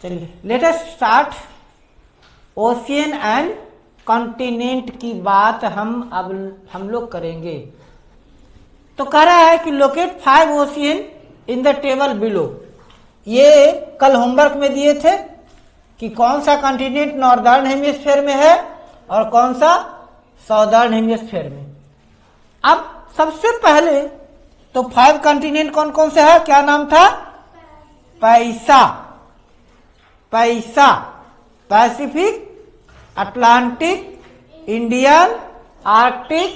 चलिए let us start. Ocean and continent की बात हम लोग करेंगे। तो कह रहा है कि locate 5 ocean in the table below. ये कल होमवर्क में दिए थे कि कौन सा कॉन्टिनेंट नॉर्दर्न हेमिस्फीयर में है और कौन सा साउदर्न हेमिस्फीयर में। अब सबसे पहले तो 5 कॉन्टिनेंट कौन कौन से है, क्या नाम था? Pacific, Atlantic, Indian, Arctic,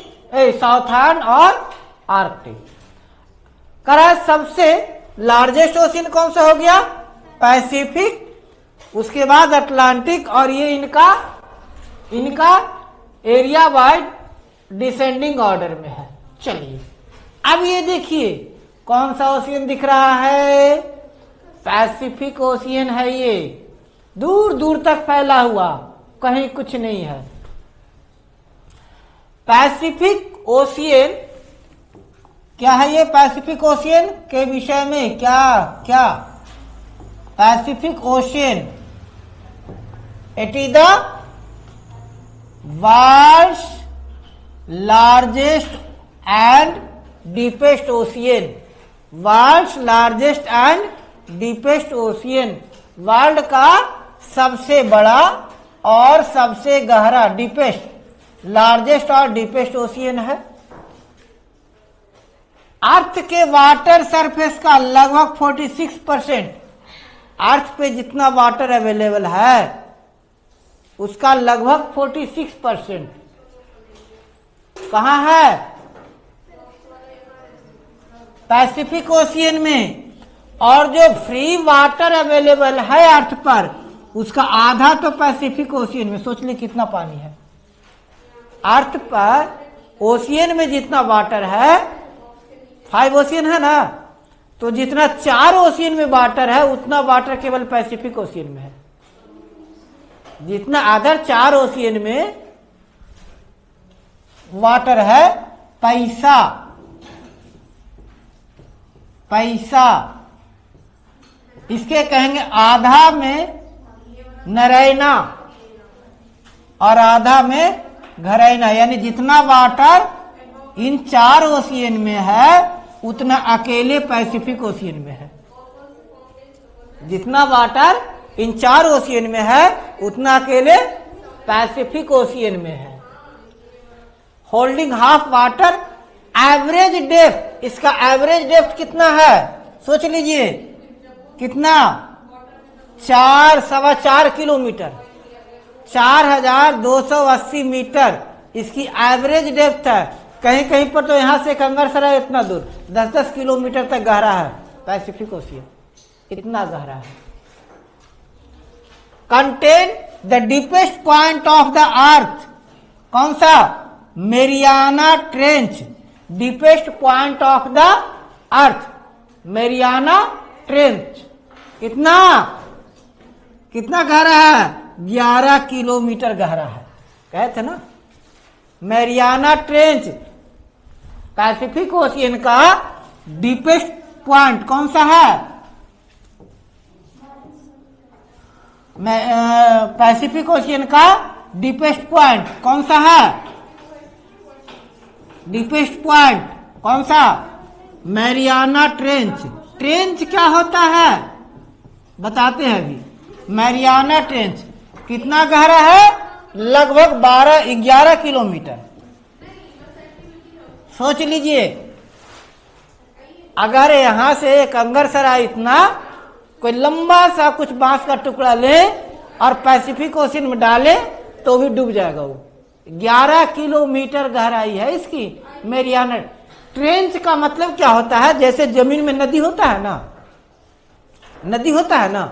southern और आर्कटिक। करा सबसे लार्जेस्ट ओशियन कौन सा हो गया? पैसिफिक, उसके बाद अटलांटिक, और ये इनका एरिया वाइड डिसेंडिंग ऑर्डर में है। चलिए अब ये देखिए कौन सा ओशियन दिख रहा है? पैसिफिक ओशियन है। ये दूर दूर तक फैला हुआ, कहीं कुछ नहीं है। पैसिफिक ओशियन क्या है? ये पैसिफिक ओशियन के विषय में क्या Pacific Ocean, it is the world's largest and deepest ocean. World's largest and deepest ocean, world का सबसे बड़ा और सबसे गहरा, डीपेस्ट, लार्जेस्ट और डीपेस्ट ओशियन है। अर्थ के वाटर सरफेस का लगभग 46%, अर्थ पे जितना वाटर अवेलेबल है उसका लगभग 46% कहाँ है? पैसिफिक ओशियन में। और जो फ्री वाटर अवेलेबल है अर्थ पर उसका आधा तो पैसिफिक ओशियन में। सोच ली कितना पानी है अर्थ पर। ओशियन में जितना वाटर है, 5 ओशियन है ना, तो जितना 4 ओशियन में वाटर है उतना वाटर केवल पैसिफिक ओशियन में है। जितना अदर 4 ओशियन में वाटर है, पैसा इसके कहेंगे आधा में नरैना और आधा में घरैना। यानी जितना वाटर इन 4 ओशियन में है उतना अकेले पैसिफिक ओशियन में है। जितना वाटर इन 4 ओशियन में है उतना अकेले पैसिफिक ओशियन में है। Holding half water, average depth, इसका एवरेज डेप्थ कितना है? सोच लीजिए कितना? 4.25 किलोमीटर, 4280 मीटर इसकी एवरेज डेप्थ है। कहीं कहीं पर तो यहां से कंगरसराय इतना दूर 10-10 किलोमीटर तक गहरा है पैसिफिक ओशियन, इतना गहरा है। Contain the deepest point of the अर्थ, कौन सा? Mariana trench, deepest point of the earth, Mariana trench. कितना गहरा है? 11 किलोमीटर गहरा है। कहे थे ना, मेरियाना ट्रेंच पैसिफिक ओशियन का डीपेस्ट पॉइंट कौन सा है? पैसिफिक ओशियन का डीपेस्ट पॉइंट कौन सा है? डीपेस्ट पॉइंट कौन सा? Mariana trench. ट्रेंच क्या होता है बताते हैं अभी। मैरियाना ट्रेंच कितना गहरा है? लगभग 11 किलोमीटर। सोच लीजिए अगर यहां से कंगरसराय इतना कोई लंबा सा कुछ बांस का टुकड़ा ले और पैसिफिक ओशियन में डाले तो भी डूब जाएगा वो। 11 किलोमीटर गहराई है इसकी मैरियाना ट्रेंच का। मतलब क्या होता है? जैसे जमीन में नदी होता है ना,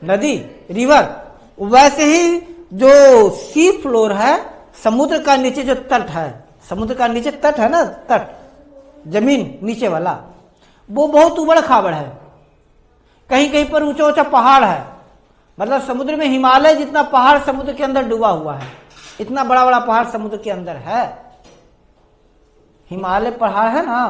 नदी रिवर, वैसे ही जो सी फ्लोर है, समुद्र का नीचे जो तट है, समुद्र का नीचे तट है ना, तट जमीन नीचे वाला, वो बहुत उबड़ खाबड़ है। कहीं कहीं पर ऊंचा ऊंचा पहाड़ है। मतलब समुद्र में हिमालय जितना पहाड़ समुद्र के अंदर डूबा हुआ है, इतना बड़ा बड़ा पहाड़ समुद्र के अंदर है। हिमालय पहाड़ है ना,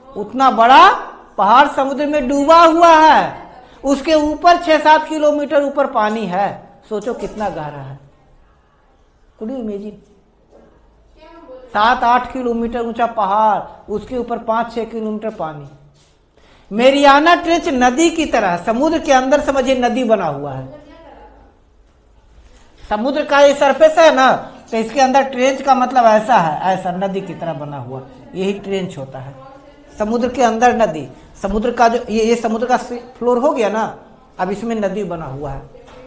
उतना बड़ा पहाड़ समुद्र में डूबा हुआ है। उसके ऊपर 6-7 किलोमीटर ऊपर पानी है। सोचो कितना गहरा है। Could you imagine? 7-8 किलोमीटर ऊंचा पहाड़, उसके ऊपर 5-6 किलोमीटर पानी। मेरियाना ट्रेंच नदी की तरह समुद्र के अंदर समझिए नदी बना हुआ है। समुद्र का ये सरफेस है ना, तो इसके अंदर ट्रेंच का मतलब ऐसा है, ऐसा नदी की तरह बना हुआ, यही ट्रेंच होता है। समुद्र के अंदर नदी, समुद्र का जो ये समुद्र का फ्लोर हो गया ना, अब इसमें नदी बना हुआ है,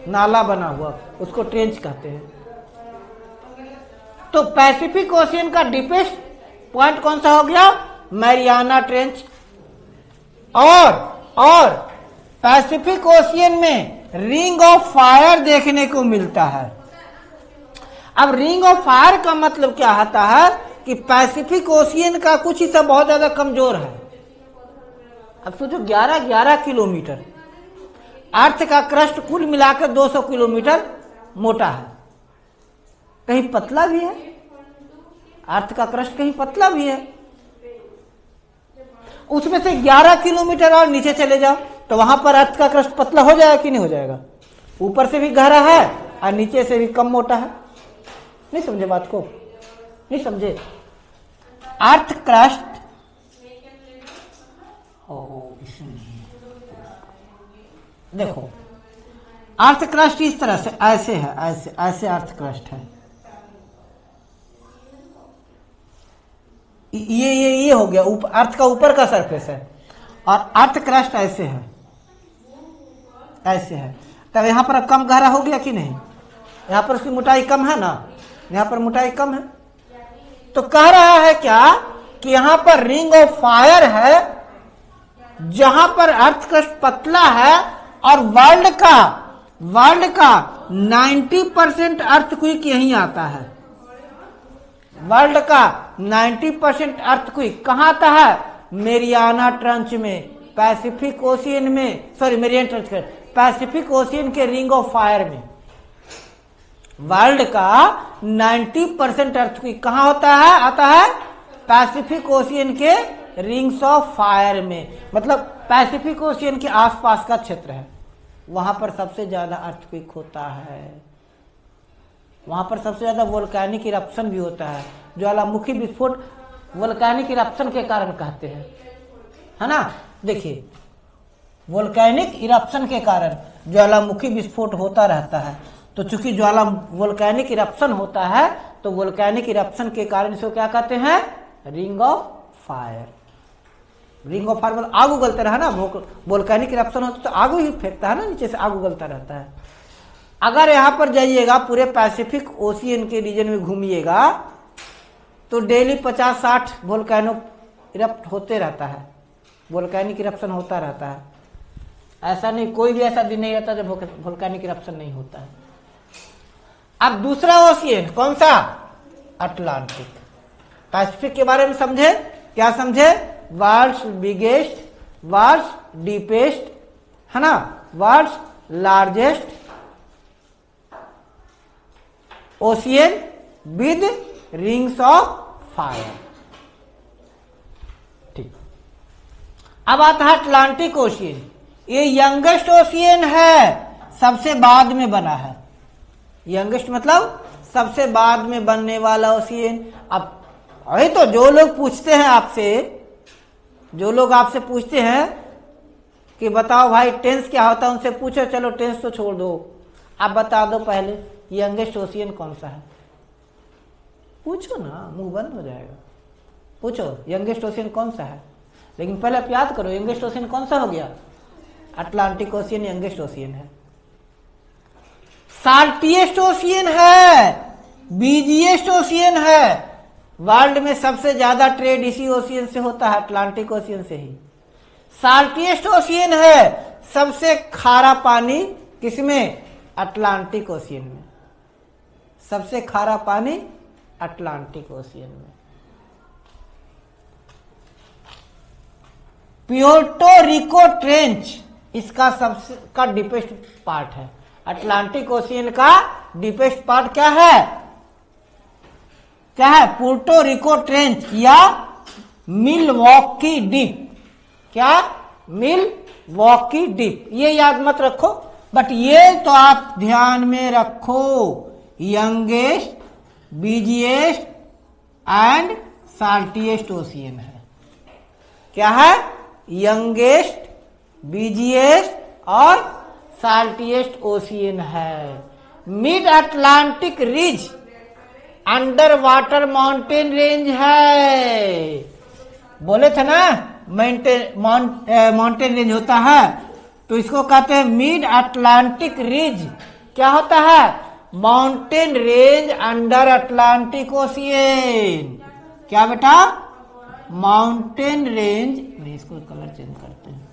नाला बना हुआ, उसको ट्रेंच कहते हैं। तो पैसिफिक ओशियन का डीपेस्ट पॉइंट कौन सा हो गया? Mariana trench. और पैसिफिक ओशियन में रिंग ऑफ फायर देखने को मिलता है। अब रिंग ऑफ फायर का मतलब क्या होता है कि पैसिफिक ओशियन का कुछ हिस्सा बहुत ज्यादा कमजोर है। अब सोचो 11 किलोमीटर, अर्थ का क्रस्ट कुल मिलाकर 200 किलोमीटर मोटा है, कहीं पतला भी है, अर्थ का क्रस्ट कहीं पतला भी है। उसमें से 11 किलोमीटर और नीचे चले जाओ तो वहां पर अर्थ का क्रस्ट पतला हो जाएगा कि नहीं हो जाएगा? ऊपर से भी गहरा है और नीचे से भी कम मोटा है। नहीं समझे बात को? नहीं समझे? अर्थ क्रस्ट देखो, अर्थ क्रस्ट इस तरह से ऐसे है, ऐसे अर्थ क्रस्ट है। ये हो गया अर्थ का ऊपर का सरफेस है, और अर्थ क्रस्ट ऐसे है, ऐसे है। तब यहां पर कम गहरा हो गया कि नहीं? यहां पर उसकी मोटाई कम है ना, यहां पर मोटाई कम है। तो कह रहा है क्या कि यहां पर रिंग ऑफ फायर है, जहां पर अर्थ क्रस्ट पतला है, और वर्ल्ड का 90% अर्थक्वेक यहीं आता है। वर्ल्ड का 90% अर्थक्वेक कहां आता है? मेरियाना ट्रंच में, पैसिफिक ओशियन में, सॉरी मेरियाना ट्रंच में, पैसिफिक ओशियन के रिंग ऑफ फायर में। वर्ल्ड का 90% अर्थक्वेक कहां होता है? आता है पैसिफिक ओशियन के रिंग्स ऑफ फायर में। मतलब पैसिफिक ओशियन के आसपास का क्षेत्र है, वहां पर सबसे ज्यादा अर्थक्वेक होता है। वहां पर सबसे ज्यादा वोल्केनिक इरप्शन भी होता है। ज्वालामुखी विस्फोट वोल्केनिक इरप्शन के कारण कहते हैं, है ना। देखिए, वोल्केनिक इरप्शन के कारण ज्वालामुखी विस्फोट होता रहता है। तो चूंकि वोल्केनिक इरप्शन होता है, तो वोल्केनिक इरप्शन के कारण इसको क्या कहते हैं? Ring of fire. Ring of fire मतलब आग उगलता रहा ना, वोल्केनिक इरप्शन होता तो आग ही फेंकता है ना, नीचे से आग उगलता रहता है। अगर यहां पर जाइएगा, पूरे पैसिफिक ओशियन के रीजन में घूमिएगा, तो डेली 50-60 वोल्केनो इरप्ट होते रहता है, वोल्केनिक इरप्शन होता रहता है। ऐसा नहीं, कोई भी ऐसा दिन नहीं रहता जब वोल्केनिक इरप्शन नहीं होता है। अब दूसरा ओशियन कौन सा? अटलांटिक। पैसिफिक के बारे में समझे? क्या समझे? वर्ल्ड्स बिगेस्ट, वर्ल्ड्स डीपेस्ट, है ना, world's largest ocean with rings of fire. ठीक, अब आता है अटलांटिक ओशियन। ये यंगेस्ट ओशियन है, सबसे बाद में बना है। यंगेस्ट मतलब सबसे बाद में बनने वाला ओशियन। अब अरे तो जो लोग पूछते हैं आपसे, जो लोग आपसे पूछते हैं कि बताओ भाई टेंस क्या होता है, उनसे पूछो। चलो टेंस तो छोड़ दो, आप बता दो पहले यंगेस्ट ओशियन कौन सा है। पूछो ना, मुंह बंद हो जाएगा। पूछो यंगेस्ट ओशियन कौन सा है, लेकिन पहले आप याद करो यंगेस्ट ओशियन कौन सा हो गया? अटलांटिक ओशियन यंगेस्ट ओशियन है। साल्टिएस्ट ओशियन है, बीजिएस्ट ओशियन है। वर्ल्ड में सबसे ज्यादा ट्रेड इसी ओशियन से होता है, अटलांटिक ओशियन से ही। साल्टिएस्ट ओशियन है, सबसे खारा पानी किसमें? अटलांटिक ओशियन में। सबसे खारा पानी अटलांटिक ओशियन में। प्यूर्टो रिको ट्रेंच इसका सबसे का डीपेस्ट पार्ट है। अटलांटिक ओशियन का डीपेस्ट पार्ट क्या है? क्या है? पुर्टो रिको ट्रेंच या मिलवॉकी डीप। क्या? मिल्वॉकी डीप, ये याद मत रखो, बट ये तो आप ध्यान में रखो, यंगेस्ट, बिजिएस्ट एंड साल्टीएस्ट ओशियन है। क्या है? यंगेस्ट, बिजिएस्ट और साल्टीएस्ट ओशियन है। Mid Atlantic ridge under water mountain range है। बोले थे ना माउंटेन रेंज होता है, तो इसको कहते हैं मिड अटलांटिक रिज। क्या होता है? Mountain range under Atlantic Ocean. क्या बेटा? माउंटेन रेंज, नहीं इसको कलर चेंज करते हैं।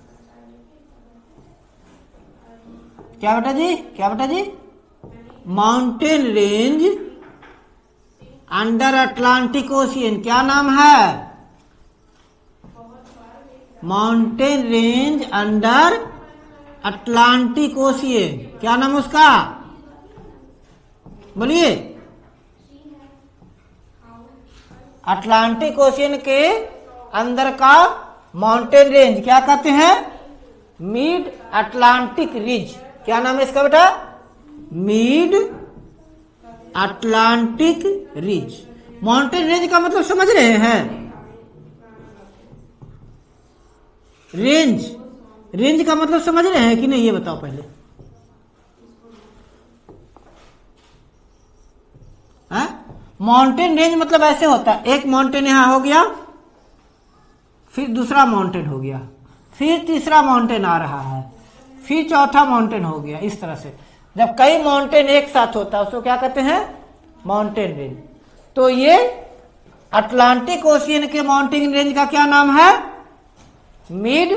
क्या बेटा जी? क्या बेटा जी? Mountain range under Atlantic Ocean, क्या नाम है? Mountain range under Atlantic Ocean, क्या नाम उसका? बोलिए। अटलांटिक ओशियन के अंदर का माउंटेन रेंज क्या कहते हैं? Mid Atlantic ridge. क्या नाम है इसका बेटा? Mid Atlantic ridge. Mountain range का मतलब समझ रहे हैं? रेंज, रेंज का मतलब समझ रहे हैं कि नहीं, ये बताओ पहले। माउंटेन रेंज मतलब ऐसे होता है, एक माउंटेन यहां हो गया, फिर दूसरा माउंटेन हो गया, फिर तीसरा माउंटेन आ रहा है, फिर चौथा माउंटेन हो गया। इस तरह से जब कई माउंटेन एक साथ होता है उसको क्या कहते हैं? Mountain range. तो ये अटलांटिक ओशियन के माउंटेन रेंज का क्या नाम है? मिड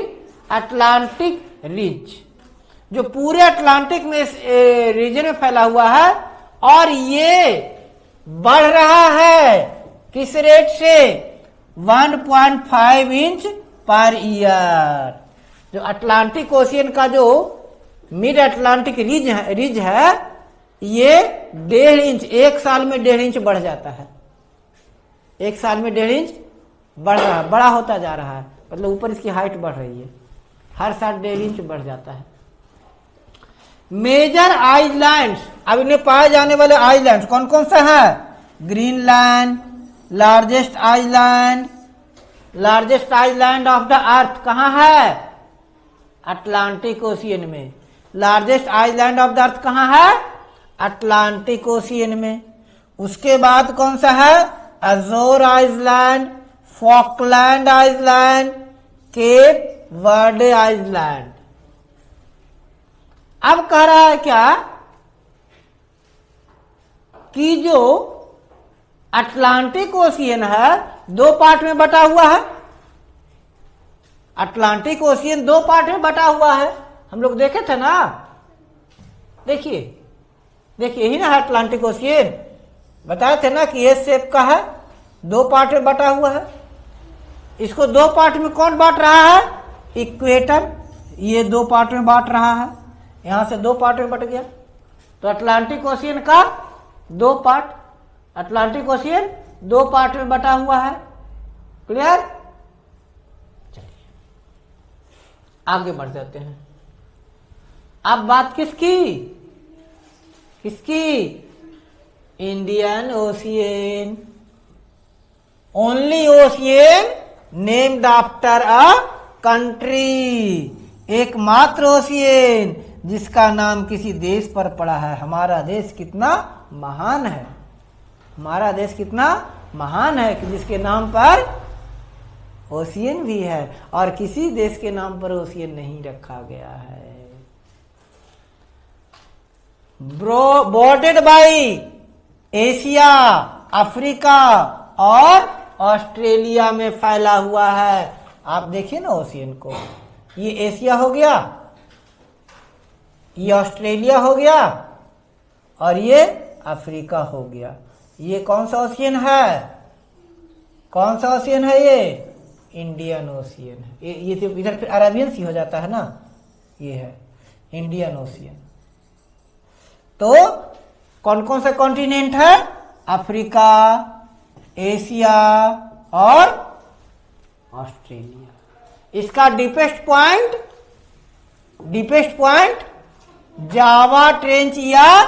अटलांटिक रिज, जो पूरे अटलांटिक में रीजन में फैला हुआ है, और ये बढ़ रहा है किस रेट से? 1.5 इंच पर ईयर। जो अटलांटिक ओशियन का जो मिड अटलांटिक रिज है, ये 1.5 इंच, एक साल में 1.5 इंच बढ़ जाता है। एक साल में 1.5 इंच बढ़ रहा है, बड़ा होता जा रहा है, मतलब ऊपर इसकी हाइट बढ़ रही है, हर साल 1.5 इंच बढ़ जाता है। मेजर आइलैंड्स, अब इन्हें पाए जाने वाले आइलैंड कौन कौन से हैं? Greenland, largest island, largest island of the अर्थ कहाँ है? अटलांटिक ओशियन में। लार्जेस्ट आइलैंड ऑफ द अर्थ कहाँ है? अटलांटिक ओशियन में। उसके बाद कौन सा है? Azores island, Falkland island, Cape Verde island. अब कह रहा है क्या कि जो अटलांटिक ओशियन है 2 पार्ट में बटा हुआ है। अटलांटिक ओशियन 2 पार्ट में बटा हुआ है, हम लोग देखे थे ना। देखिए देखिए, यही ना है अटलांटिक ओशियन, बताए थे ना कि एस शेप का है, 2 पार्ट में बटा हुआ है। इसको 2 पार्ट में कौन बांट रहा है? इक्वेटर, ये 2 पार्ट में बांट रहा है, यहां से 2 पार्ट में बट गया। तो अटलांटिक ओशियन का 2 पार्ट, अटलांटिक ओशियन 2 पार्ट में बटा हुआ है। क्लियर? चलिए आगे बढ़ जाते हैं। अब बात किसकी? किसकी? Indian ocean. Only ocean named after a country, एकमात्र ओशियन जिसका नाम किसी देश पर पड़ा है। हमारा देश कितना महान है, हमारा देश कितना महान है कि जिसके नाम पर ओशियन भी है, और किसी देश के नाम पर ओशियन नहीं रखा गया है। बॉर्डेड बाई एशिया, अफ्रीका और ऑस्ट्रेलिया में फैला हुआ है। आप देखिए ना ओशियन को, ये एशिया हो गया, ये ऑस्ट्रेलिया हो गया, और ये अफ्रीका हो गया। ये कौन सा ओशियन है? कौन सा ओशियन है? ये इंडियन ओशियन है। ये तो इधर फिर अरेबियन सी हो जाता है ना, ये है इंडियन ओशियन। तो कौन कौन सा कॉन्टिनेंट है? अफ्रीका, एशिया और ऑस्ट्रेलिया। इसका डीपेस्ट पॉइंट जावा ट्रेंच या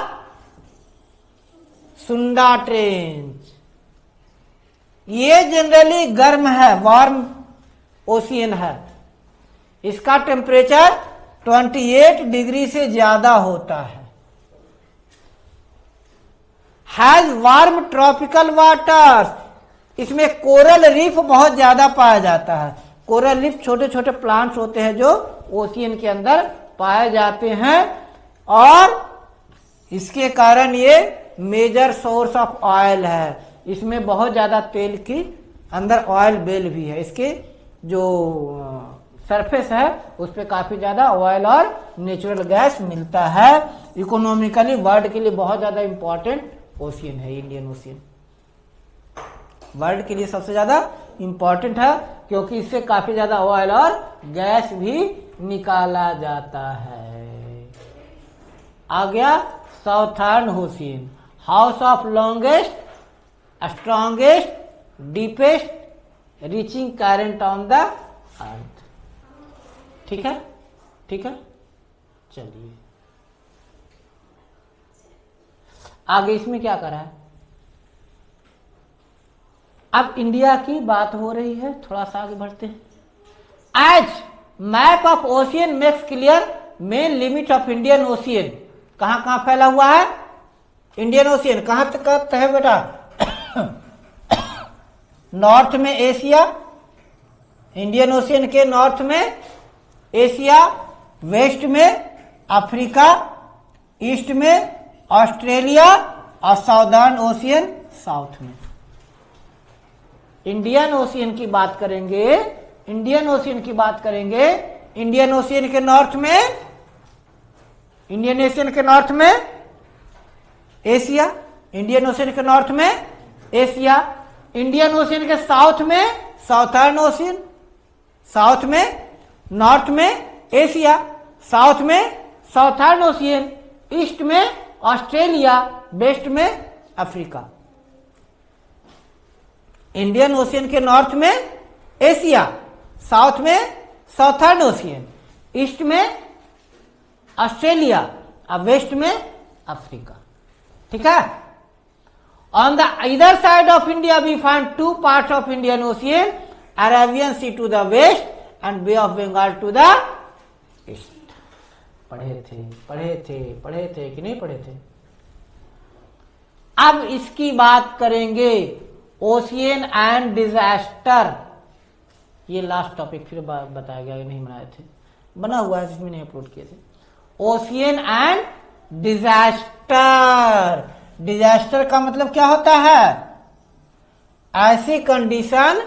सुंडा ट्रेंच। ये जनरली गर्म है, वार्म ओशियन है। इसका टेम्परेचर 28 डिग्री से ज्यादा होता है। Has warm tropical water. इसमें कोरल रीफ बहुत ज्यादा पाया जाता है। कोरल रीफ छोटे छोटे प्लांट्स होते हैं जो ओशियन के अंदर पाए जाते हैं, और इसके कारण ये मेजर सोर्स ऑफ ऑयल है। इसमें बहुत ज्यादा तेल की अंदर ऑयल बेल भी है। इसके जो सरफेस है उस पर काफी ज्यादा ऑयल और नेचुरल गैस मिलता है। इकोनॉमिकली वर्ल्ड के लिए बहुत ज्यादा इंपॉर्टेंट ओशियन है इंडियन ओशियन। वर्ल्ड के लिए सबसे ज्यादा इंपॉर्टेंट है क्योंकि इससे काफी ज्यादा ऑयल और गैस भी निकाला जाता है। आ गया southern ocean, house of longest, strongest, deepest reaching current on the earth. ठीक है, ठीक है, चलिए आगे इसमें क्या करा है। अब इंडिया की बात हो रही है, थोड़ा सा आगे बढ़ते हैं। As map of ocean makes clear main limit of Indian Ocean. कहां कहां फैला हुआ है इंडियन ओशियन? कहां तक है बेटा? नॉर्थ में एशिया, इंडियन ओशियन के नॉर्थ में एशिया, वेस्ट में अफ्रीका, ईस्ट में ऑस्ट्रेलिया और साउदर्न ओशियन साउथ में। इंडियन ओशियन की बात करेंगे, इंडियन ओशियन की बात करेंगे। इंडियन ओशियन के नॉर्थ में, इंडियन ओशियन के नॉर्थ में एशिया, इंडियन ओशियन के नॉर्थ में एशिया, इंडियन ओशियन के साउथ में साउथर्न ओशियन, साउथ में नॉर्थ में एशिया, साउथ में साउथर्न ओशियन, ईस्ट में ऑस्ट्रेलिया, वेस्ट में अफ्रीका। इंडियन ओशियन के नॉर्थ में एशिया, साउथ में साउथर्न ओशियन, ईस्ट में ऑस्ट्रेलिया और वेस्ट में अफ्रीका। ठीक है। ऑन द इधर side of India we find two parts of Indian Ocean, Arabian Sea to the west and Bay of Bengal to the east. पढ़े थे कि नहीं पढ़े थे? अब इसकी बात करेंगे ओशियन एंड डिजास्टर। ये लास्ट टॉपिक फिर बताया गया, नहीं बनाए थे, बना हुआ है जिसमें नहीं अपलोड किए थे। Ocean and disaster. डिजास्टर का मतलब क्या होता है? ऐसी कंडीशन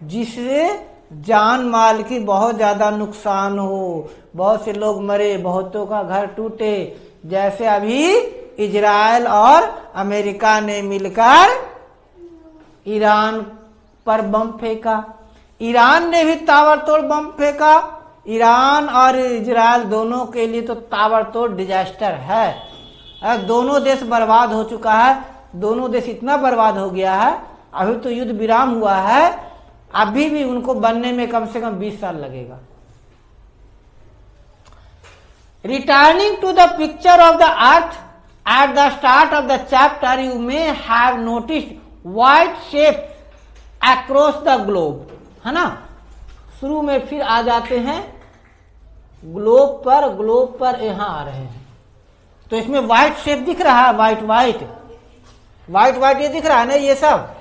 जिससे जान माल की बहुत ज्यादा नुकसान हो, बहुत से लोग मरे, बहुतों का घर टूटे। जैसे अभी इजराइल और अमेरिका ने मिलकर ईरान पर बम फेंका, ईरान ने भी ताबड़तोड़ बम फेंका। ईरान और इजराइल दोनों के लिए तो ताबड़तोड़ डिजास्टर है। दोनों देश बर्बाद हो चुका है, दोनों देश इतना बर्बाद हो गया है। अभी तो युद्ध विराम हुआ है, अभी भी उनको बनने में कम से कम 20 साल लगेगा। Returning to the picture of the earth at the start of the chapter you may have noticed white shape across the globe, है ना। शुरू में फिर आ जाते हैं ग्लोब पर यहां आ रहे हैं। तो इसमें व्हाइट शेप दिख रहा है, व्हाइट ये दिख रहा है ना, ये सब।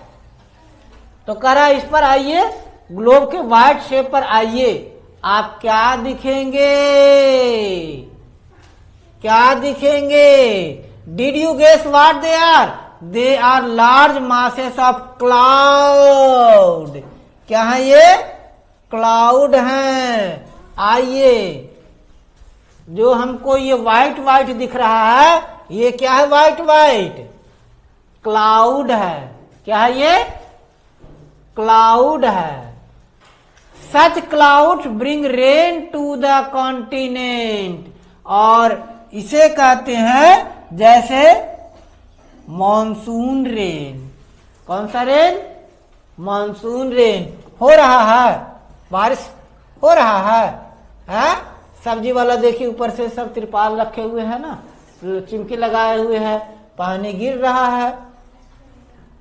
तो कह रहा है इस पर आइए, ग्लोब के व्हाइट शेप पर आइए, आप क्या दिखेंगे? क्या दिखेंगे? Did you guess what they are? They are large masses of cloud. क्या है ये? क्लाउड हैं। आइए, जो हमको ये व्हाइट दिख रहा है, ये क्या है? व्हाइट क्लाउड है। क्या है ये? क्लाउड है। Such cloud bring rain to the continent. और इसे कहते हैं जैसे मॉनसून रेन। कौन सा रेन? मॉनसून रेन हो रहा है, बारिश हो रहा है? सब्जी वाला देखिए ऊपर से सब तिरपाल रखे हुए हैं ना, चिमकी लगाए हुए हैं, पानी गिर रहा है,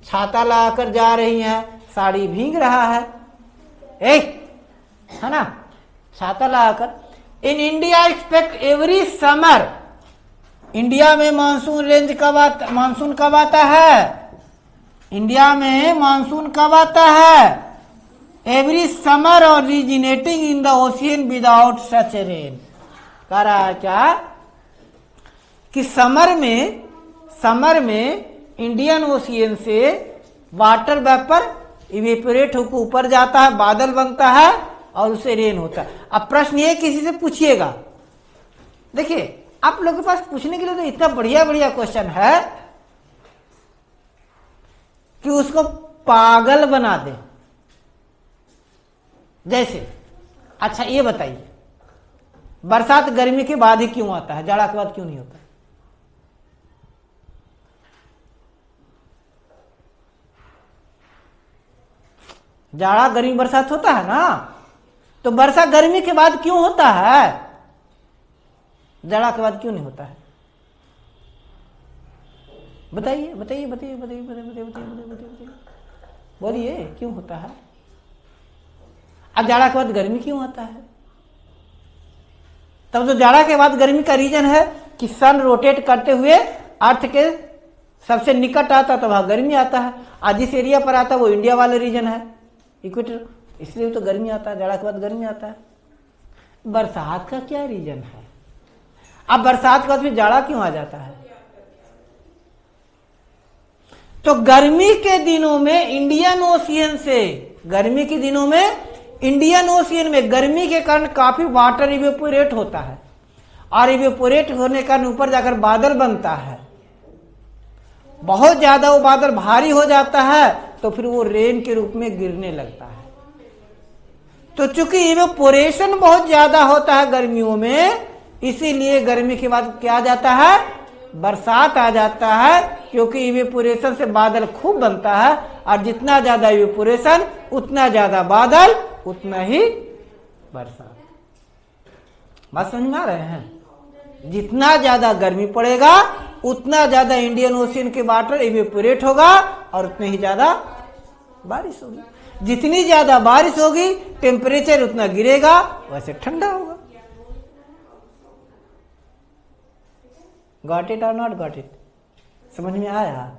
छाता लगाकर जा रही है, साड़ी भीग रहा है ना, छाता लगाकर। In India expect every summer, India में मानसून मानसून कब आता है? इंडिया में मानसून कब आता है? Every summer originating in the ocean without such rain. कह रहा है क्या कि समर में इंडियन ओशियन से वाटर वेपर इवेपोरेट होकर ऊपर जाता है, बादल बनता है और उससे रेन होता है। अब प्रश्न ये किसी से पूछिएगा, देखिए आप लोगों के पास पूछने के लिए तो इतना बढ़िया बढ़िया क्वेश्चन है कि उसको पागल बना दे। जैसे अच्छा ये बताइए, बरसात गर्मी के बाद ही क्यों आता है, जाड़ा के बाद क्यों नहीं होता? जाड़ा गर्मी बरसात होता है ना, तो वर्षा गर्मी के बाद क्यों होता है, जाड़ा के बाद क्यों नहीं होता है? बताइए बताइए बताइए बताइए बताइए बताइए बताइए, बोलिए क्यों होता है? अब जाड़ा के बाद गर्मी क्यों आता है? तब तो जाड़ा के बाद गर्मी का रीजन है कि सन रोटेट करते हुए अर्थ के सबसे निकट आता तब वहां गर्मी आता है। आज जिस एरिया पर आता है वो इंडिया वाला रीजन है, इक्वेटर, इसलिए तो गर्मी आता है, जाड़ा के बाद गर्मी आता है। बरसात का क्या रीजन है? अब बरसात के बाद फिर जाड़ा क्यों आ जाता है? तो गर्मी के दिनों में इंडियन ओशियन से, गर्मी के दिनों में इंडियन ओशियन में गर्मी के कारण काफी वाटर इवेपोरेट होता है और इवेपोरेट होने के कारण ऊपर जाकर बादल बनता है। बहुत ज्यादा वो बादल भारी हो जाता है तो फिर वो रेन के रूप में गिरने लगता है। तो चूंकि इवेपोरेशन बहुत ज्यादा होता है गर्मियों में, इसीलिए गर्मी के बाद क्या आ जाता है, बरसात आ जाता है, क्योंकि इवेपोरेशन से बादल खूब बनता है और जितना ज्यादा इवेपोरेशन उतना ज्यादा बादल उतना ही बरसात। बात समझ में आ रहे हैं? जितना ज्यादा गर्मी पड़ेगा उतना ज्यादा इंडियन ओशियन के वाटर इवेपोरेट होगा और उतनी ही ज्यादा बारिश होगी। जितनी ज्यादा बारिश होगी टेम्परेचर उतना गिरेगा, वैसे ठंडा होगा। गॉट इट और नॉट गॉट इट? समझ में आया?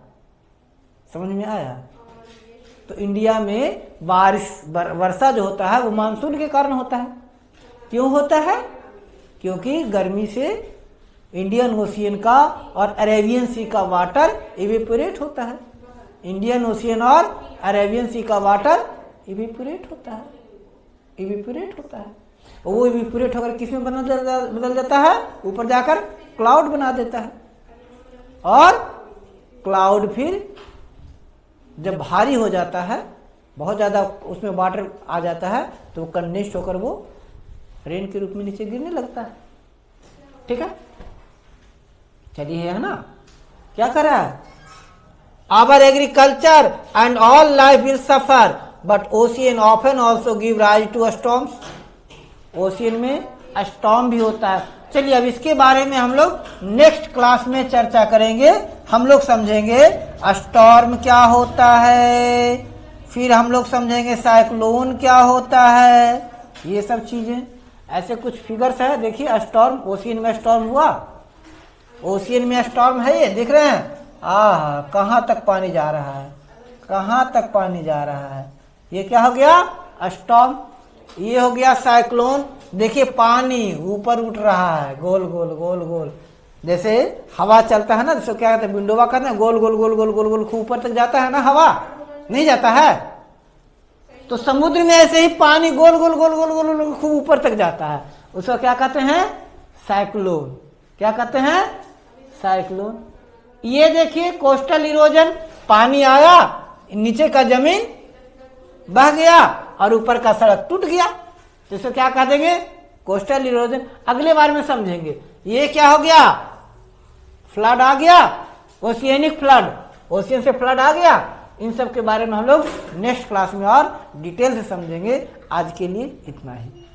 समझ में आया? तो इंडिया में बारिश वर्षा जो होता है वो मानसून के कारण होता है। क्यों होता है? क्योंकि गर्मी से इंडियन ओशियन का और अरेबियन सी का वाटर इवेपोरेट होता है। इंडियन ओशियन और अरेबियन सी का वाटर इवेपोरेट होता है, इवेपोरेट होता है। वो इवेपोरेट होकर किस में बदल जाता है? ऊपर जाकर क्लाउड बना देता है और क्लाउड फिर जब भारी हो जाता है, बहुत ज्यादा उसमें वाटर आ जाता है, तो वो कंडेंस्ड होकर वो रेन के रूप में नीचे गिरने लगता है। ठीक है, चलिए, है ना? क्या कर रहा है? Our agriculture and all life will suffer but ocean often also give rise to storms. Ocean में स्टॉर्म भी होता है। चलिए अब इसके बारे में हम लोग नेक्स्ट क्लास में चर्चा करेंगे। हम लोग समझेंगे स्टॉर्म क्या होता है, फिर हम लोग समझेंगे साइक्लोन क्या होता है, ये सब चीजें। ऐसे कुछ फिगर्स है, देखिए स्टॉर्म, ओशियन में स्टॉर्म हुआ, ओशियन में स्टॉर्म है, ये देख रहे हैं? कहाँ तक पानी जा रहा है, कहाँ तक पानी जा रहा है। ये क्या हो गया? स्टॉर्म। ये हो गया साइक्लोन। देखिए पानी ऊपर उठ रहा है, गोल गोल गोल गोल, जैसे हवा चलता है ना, जैसे क्या कहते हैं, विंडोवा करते हैं, गोल गोल गोल गोल गोल गोल खूब ऊपर तक जाता है ना, हवा नहीं जाता है। तो समुद्र में ऐसे ही पानी गोल गोल गोल गोल गोल गोल खूब ऊपर तक जाता है, उसको क्या कहते हैं? साइक्लोन। क्या कहते हैं? साइक्लोन। ये देखिए कोस्टल इरोजन, पानी आया, नीचे का जमीन बह गया और ऊपर का सड़क टूट गया, तो इसको क्या कह देंगे? Coastal erosion. अगले बार में समझेंगे। ये क्या हो गया? फ्लड आ गया, ओशियनिक फ्लड, ओशियन से फ्लड आ गया। इन सब के बारे में हम लोग नेक्स्ट क्लास में और डिटेल से समझेंगे। आज के लिए इतना ही।